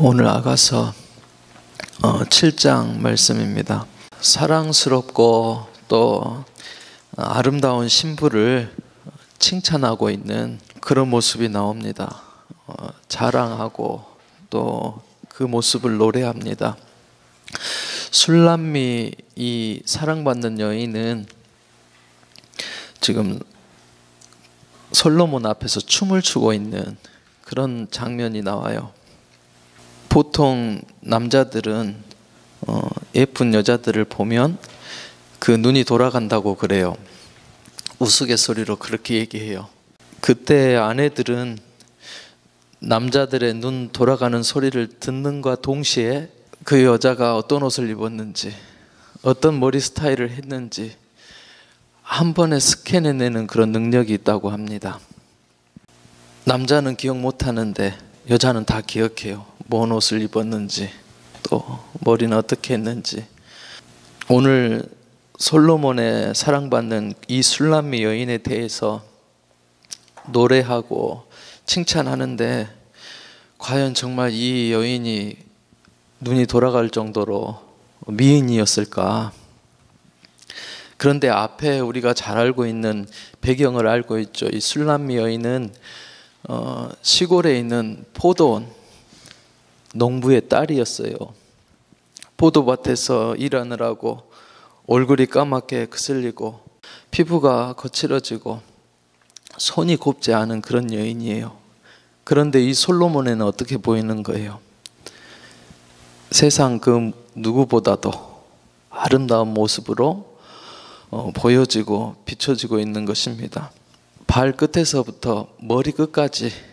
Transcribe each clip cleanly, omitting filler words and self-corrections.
오늘 아가서 7장 말씀입니다. 사랑스럽고 또 아름다운 신부를 칭찬하고 있는 그런 모습이 나옵니다. 자랑하고 또 그 모습을 노래합니다. 술람미 이 사랑받는 여인은 지금 솔로몬 앞에서 춤을 추고 있는 그런 장면이 나와요. 보통 남자들은 예쁜 여자들을 보면 그 눈이 돌아간다고 그래요. 우스갯소리로 그렇게 얘기해요. 그때 아내들은 남자들의 눈 돌아가는 소리를 듣는과 동시에 그 여자가 어떤 옷을 입었는지, 어떤 머리 스타일을 했는지 한 번에 스캔해내는 그런 능력이 있다고 합니다. 남자는 기억 못하는데 여자는 다 기억해요. 뭔 옷을 입었는지, 또 머리는 어떻게 했는지. 오늘 솔로몬의 사랑받는 이 술람미 여인에 대해서 노래하고 칭찬하는데, 과연 정말 이 여인이 눈이 돌아갈 정도로 미인이었을까? 그런데 앞에 우리가 잘 알고 있는 배경을 알고 있죠. 이 술람미 여인은 시골에 있는 포도원 농부의 딸이었어요. 포도밭에서 일하느라고 얼굴이 까맣게 그슬리고 피부가 거칠어지고 손이 곱지 않은 그런 여인이에요. 그런데 이 솔로몬에는 어떻게 보이는 거예요? 세상 그 누구보다도 아름다운 모습으로 보여지고 비춰지고 있는 것입니다. 발끝에서부터 머리끝까지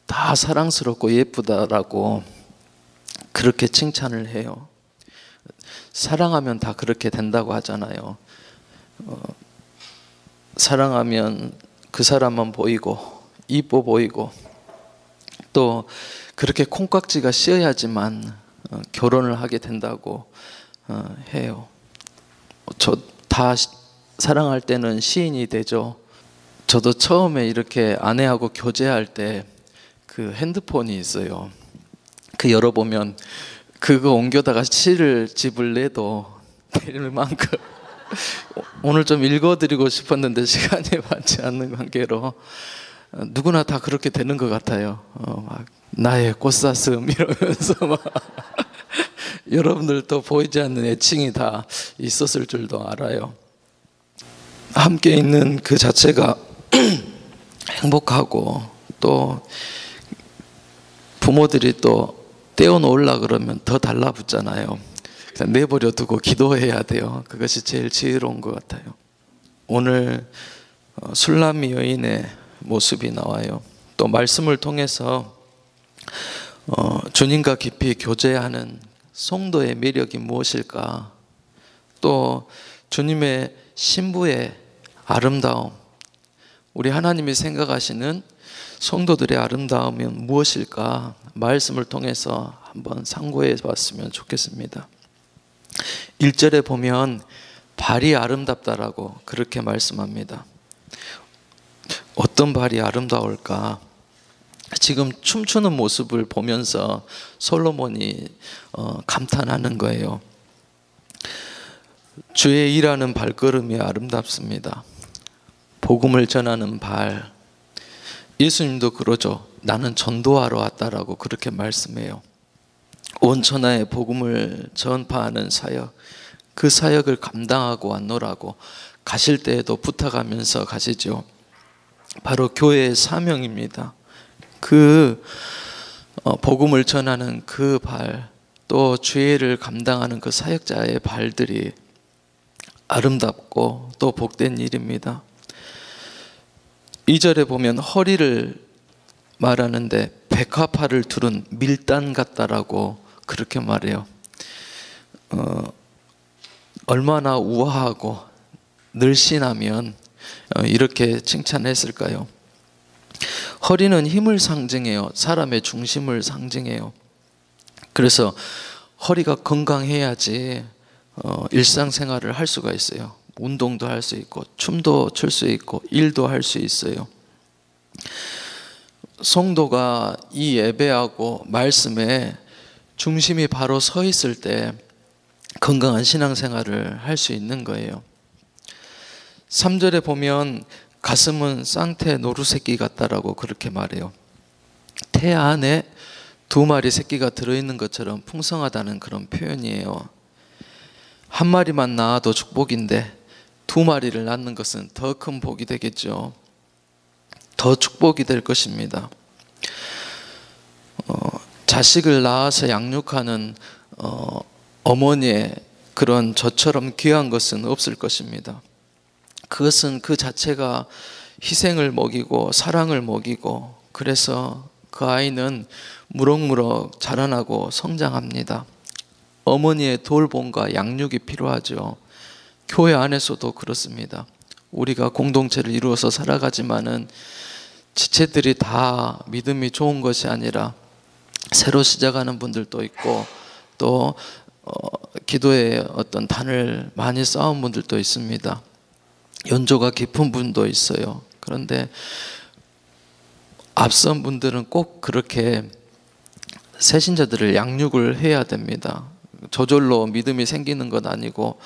다 사랑스럽고 예쁘다라고 그렇게 칭찬을 해요. 사랑하면 다 그렇게 된다고 하잖아요. 사랑하면 그 사람만 보이고 이뻐 보이고 또 그렇게 콩깍지가 씌어야지만 결혼을 하게 된다고 해요. 저 다 사랑할 때는 시인이 되죠. 저도 처음에 이렇게 아내하고 교제할 때 그 핸드폰이 있어요. 그 열어보면 그거 옮겨다가 시를 집을 내도 될 만큼 오늘 좀 읽어드리고 싶었는데 시간이 많지 않는 관계로 누구나 다 그렇게 되는 것 같아요. 막 나의 꽃사슴 이러면서 막 여러분들도 보이지 않는 애칭이 다 있었을 줄도 알아요. 함께 있는 그 자체가 행복하고, 또 부모들이 또 떼어놓으려 그러면 더 달라붙잖아요. 내버려 두고 기도해야 돼요. 그것이 제일 지혜로운 것 같아요. 오늘 술람미 여인의 모습이 나와요. 또 말씀을 통해서 주님과 깊이 교제하는 성도의 매력이 무엇일까? 또 주님의 신부의 아름다움, 우리 하나님이 생각하시는 성도들의 아름다움은 무엇일까? 말씀을 통해서 한번 상고해 봤으면 좋겠습니다. 1절에 보면 발이 아름답다라고 그렇게 말씀합니다. 어떤 발이 아름다울까? 지금 춤추는 모습을 보면서 솔로몬이 감탄하는 거예요. 주의 일하는 발걸음이 아름답습니다. 복음을 전하는 발. 예수님도 그러죠. 나는 전도하러 왔다라고 그렇게 말씀해요. 온 천하에 복음을 전파하는 사역, 그 사역을 감당하고 왔노라고 가실 때에도 부탁하면서 가시죠. 바로 교회의 사명입니다. 그 복음을 전하는 그 발, 또 죄를 감당하는 그 사역자의 발들이 아름답고 또 복된 일입니다. 2절에 보면 허리를 말하는데 백화파를 두른 밀단 같다라고 그렇게 말해요. 얼마나 우아하고 늘씬하면 이렇게 칭찬했을까요? 허리는 힘을 상징해요. 사람의 중심을 상징해요. 그래서 허리가 건강해야지 일상생활을 할 수가 있어요. 운동도 할 수 있고 춤도 출 수 있고 일도 할 수 있어요. 성도가 이 예배하고 말씀에 중심이 바로 서 있을 때 건강한 신앙생활을 할 수 있는 거예요. 3절에 보면 가슴은 쌍태 노루새끼 같다라고 그렇게 말해요. 태 안에 2마리 새끼가 들어있는 것처럼 풍성하다는 그런 표현이에요. 한 마리만 낳아도 축복인데 2마리를 낳는 것은 더 큰 복이 되겠죠. 더 축복이 될 것입니다. 자식을 낳아서 양육하는 어머니의 그런 저처럼 귀한 것은 없을 것입니다. 그것은 그 자체가 희생을 먹이고 사랑을 먹이고, 그래서 그 아이는 무럭무럭 자라나고 성장합니다. 어머니의 돌봄과 양육이 필요하죠. 교회 안에서도 그렇습니다. 우리가 공동체를 이루어서 살아가지만은 지체들이 다 믿음이 좋은 것이 아니라 새로 시작하는 분들도 있고, 또 기도의 어떤 단을 많이 쌓은 분들도 있습니다. 연조가 깊은 분도 있어요. 그런데 앞선 분들은 꼭 그렇게 새신자들을 양육을 해야 됩니다. 저절로 믿음이 생기는 건 아니고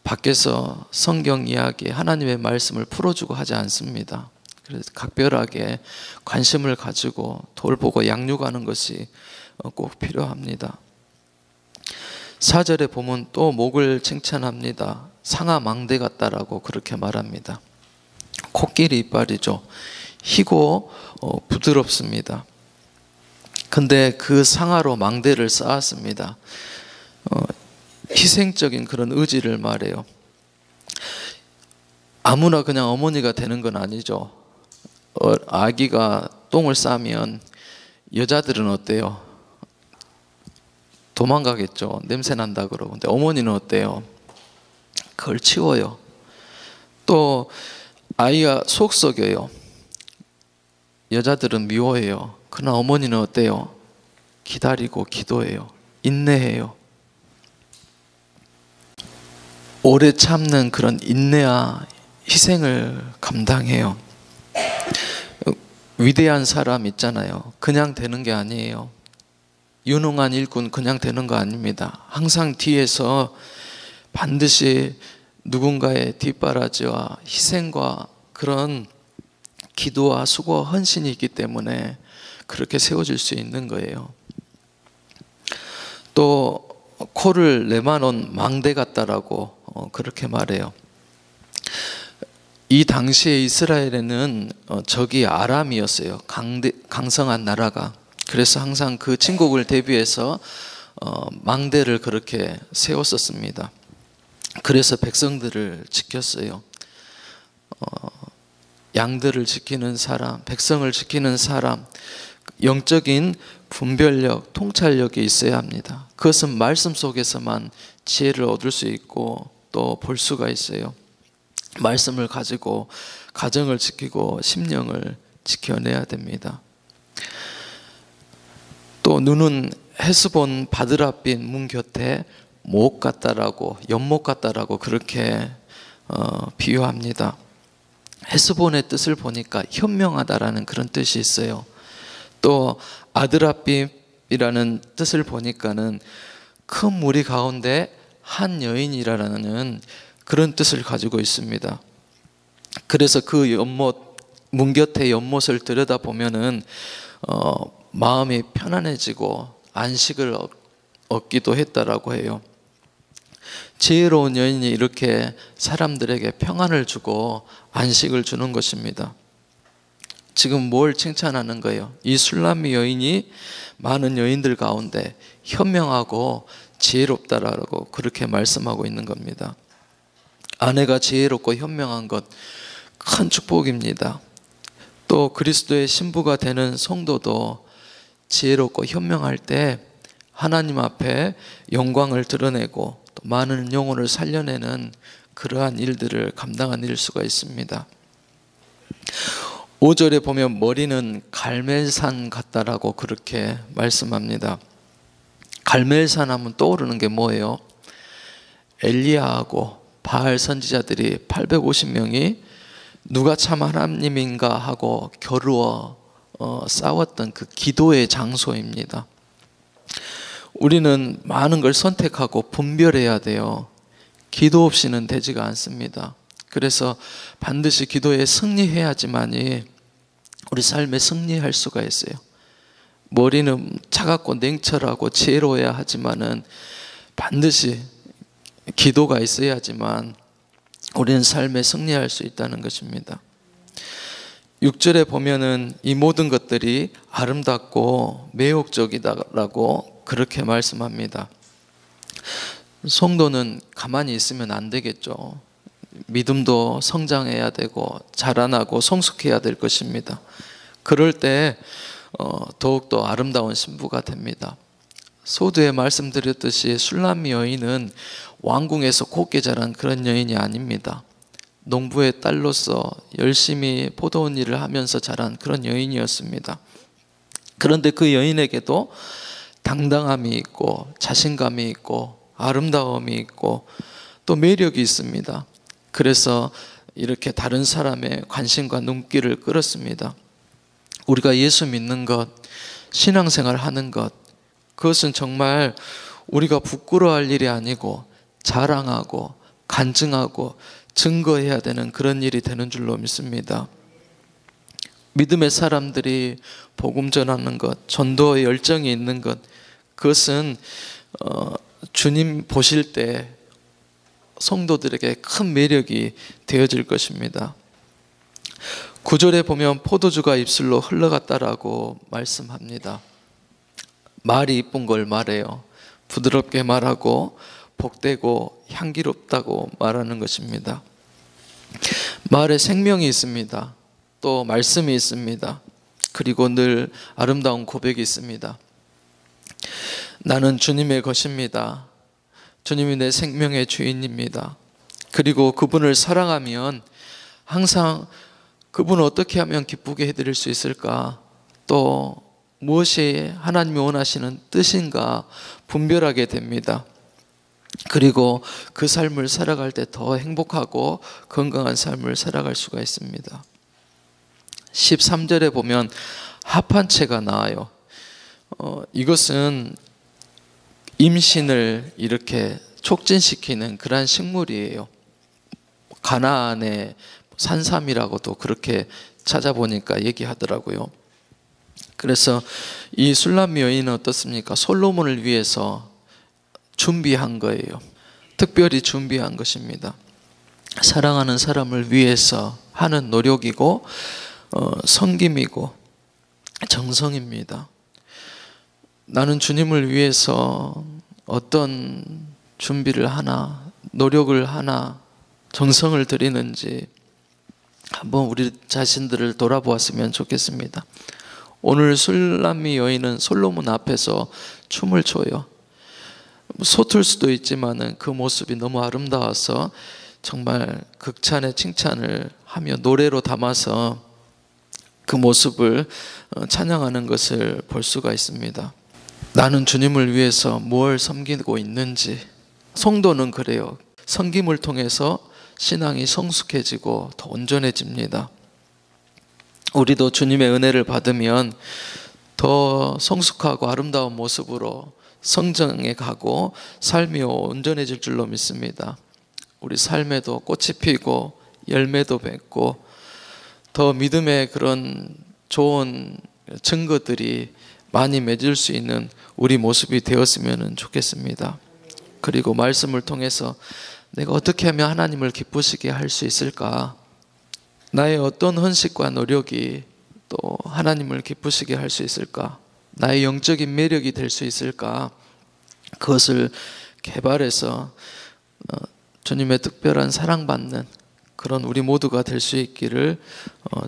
밖에서 성경 이야기, 하나님의 말씀을 풀어주고 하지 않습니다. 그래서 각별하게 관심을 가지고 돌보고 양육하는 것이 꼭 필요합니다. 4절에 보면 또 목을 칭찬합니다. 상아망대 같다라고 그렇게 말합니다. 코끼리 이빨이죠. 희고 부드럽습니다. 근데 그 상아로 망대를 쌓았습니다. 희생적인 그런 의지를 말해요. 아무나 그냥 어머니가 되는 건 아니죠. 아기가 똥을 싸면 여자들은 어때요? 도망가겠죠. 냄새 난다 그러고. 근데 어머니는 어때요? 그걸 치워요. 또 아이가 속 썩여요. 여자들은 미워해요. 그러나 어머니는 어때요? 기다리고 기도해요. 인내해요. 오래 참는 그런 인내와 희생을 감당해요. 위대한 사람 있잖아요. 그냥 되는 게 아니에요. 유능한 일꾼 그냥 되는 거 아닙니다. 항상 뒤에서 반드시 누군가의 뒷바라지와 희생과 그런 기도와 수고와 헌신이 있기 때문에 그렇게 세워질 수 있는 거예요. 또 코를 내만온 망대 같다라고 그렇게 말해요. 이 당시에 이스라엘에는 적이 아람이었어요. 강성한 나라가. 그래서 항상 그 침국을 대비해서 망대를 그렇게 세웠었습니다. 그래서 백성들을 지켰어요. 양들을 지키는 사람, 백성을 지키는 사람, 영적인 분별력, 통찰력이 있어야 합니다. 그것은 말씀 속에서만 지혜를 얻을 수 있고 또 볼 수가 있어요. 말씀을 가지고 가정을 지키고 심령을 지켜내야 됩니다. 또 눈은 헤스본 바드라빛 문 곁에 목 같다라고, 연못 같다라고 그렇게 비유합니다. 헤스본의 뜻을 보니까 현명하다라는 그런 뜻이 있어요. 또 아드라빛이라는 뜻을 보니까는 큰 무리 가운데 한 여인이라는 그런 뜻을 가지고 있습니다. 그래서 그 연못, 문 곁의 연못을 들여다보면은 마음이 편안해지고 안식을 얻기도 했다라고 해요. 지혜로운 여인이 이렇게 사람들에게 평안을 주고 안식을 주는 것입니다. 지금 뭘 칭찬하는 거예요? 이 술람미 여인이 많은 여인들 가운데 현명하고 지혜롭다라고 그렇게 말씀하고 있는 겁니다. 아내가 지혜롭고 현명한 것 큰 축복입니다. 또 그리스도의 신부가 되는 성도도 지혜롭고 현명할 때 하나님 앞에 영광을 드러내고 또 많은 영혼을 살려내는 그러한 일들을 감당해낼 수가 있습니다. 5절에 보면 머리는 갈멜산 같다라고 그렇게 말씀합니다. 갈멜산 하면 떠오르는 게 뭐예요? 엘리야하고 바알 선지자들이 850명이 누가 참 하나님인가 하고 겨루어 싸웠던 그 기도의 장소입니다. 우리는 많은 걸 선택하고 분별해야 돼요. 기도 없이는 되지가 않습니다. 그래서 반드시 기도에 승리해야지만이 우리 삶에 승리할 수가 있어요. 머리는 차갑고 냉철하고 지혜로워야 하지만은 반드시 기도가 있어야지만 우리는 삶에 승리할 수 있다는 것입니다. 6절에 보면은 이 모든 것들이 아름답고 매혹적이다라고 그렇게 말씀합니다. 성도는 가만히 있으면 안 되겠죠. 믿음도 성장해야 되고 자라나고 성숙해야 될 것입니다. 그럴 때 더욱더 아름다운 신부가 됩니다. 소두에 말씀드렸듯이 술람미 여인은 왕궁에서 곱게 자란 그런 여인이 아닙니다. 농부의 딸로서 열심히 포도원 일을 하면서 자란 그런 여인이었습니다. 그런데 그 여인에게도 당당함이 있고 자신감이 있고 아름다움이 있고 또 매력이 있습니다. 그래서 이렇게 다른 사람의 관심과 눈길을 끌었습니다. 우리가 예수 믿는 것, 신앙생활 하는 것, 그것은 정말 우리가 부끄러워할 일이 아니고 자랑하고 간증하고 증거해야 되는 그런 일이 되는 줄로 믿습니다. 믿음의 사람들이 복음 전하는 것, 전도의 열정이 있는 것, 그것은 주님 보실 때 성도들에게 큰 매력이 되어질 것입니다. 9절에 보면 포도주가 입술로 흘러갔다라고 말씀합니다. 말이 이쁜 걸 말해요. 부드럽게 말하고 복되고 향기롭다고 말하는 것입니다. 말에 생명이 있습니다. 또 말씀이 있습니다. 그리고 늘 아름다운 고백이 있습니다. 나는 주님의 것입니다. 주님이 내 생명의 주인입니다. 그리고 그분을 사랑하면 항상 그분을 어떻게 하면 기쁘게 해드릴 수 있을까? 또 무엇이 하나님이 원하시는 뜻인가 분별하게 됩니다. 그리고 그 삶을 살아갈 때 더 행복하고 건강한 삶을 살아갈 수가 있습니다. 13절에 보면 합한채가 나와요. 이것은 임신을 이렇게 촉진시키는 그러한 식물이에요. 가나안의 산삼이라고도 그렇게 찾아보니까 얘기하더라고요. 그래서 이 술람미 여인은 어떻습니까? 솔로몬을 위해서 준비한 거예요. 특별히 준비한 것입니다. 사랑하는 사람을 위해서 하는 노력이고 섬김이고 정성입니다. 나는 주님을 위해서 어떤 준비를 하나, 노력을 하나, 정성을 들이는지 한번 우리 자신들을 돌아보았으면 좋겠습니다. 오늘 술람미 여인은 솔로몬 앞에서 춤을 춰요. 소틀 수도 있지만 그 모습이 너무 아름다워서 정말 극찬의 칭찬을 하며 노래로 담아서 그 모습을 찬양하는 것을 볼 수가 있습니다. 나는 주님을 위해서 뭘 섬기고 있는지. 성도는 그래요. 섬김을 통해서 신앙이 성숙해지고 더 온전해집니다. 우리도 주님의 은혜를 받으면 더 성숙하고 아름다운 모습으로 성장해 가고 삶이 온전해질 줄로 믿습니다. 우리 삶에도 꽃이 피고 열매도 맺고 더 믿음의 그런 좋은 증거들이 많이 맺을 수 있는 우리 모습이 되었으면 좋겠습니다. 그리고 말씀을 통해서 내가 어떻게 하면 하나님을 기쁘시게 할 수 있을까? 나의 어떤 헌신과 노력이 또 하나님을 기쁘시게 할 수 있을까? 나의 영적인 매력이 될 수 있을까? 그것을 개발해서 주님의 특별한 사랑받는 그런 우리 모두가 될 수 있기를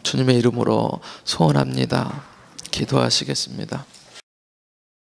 주님의 이름으로 소원합니다. 기도하시겠습니다.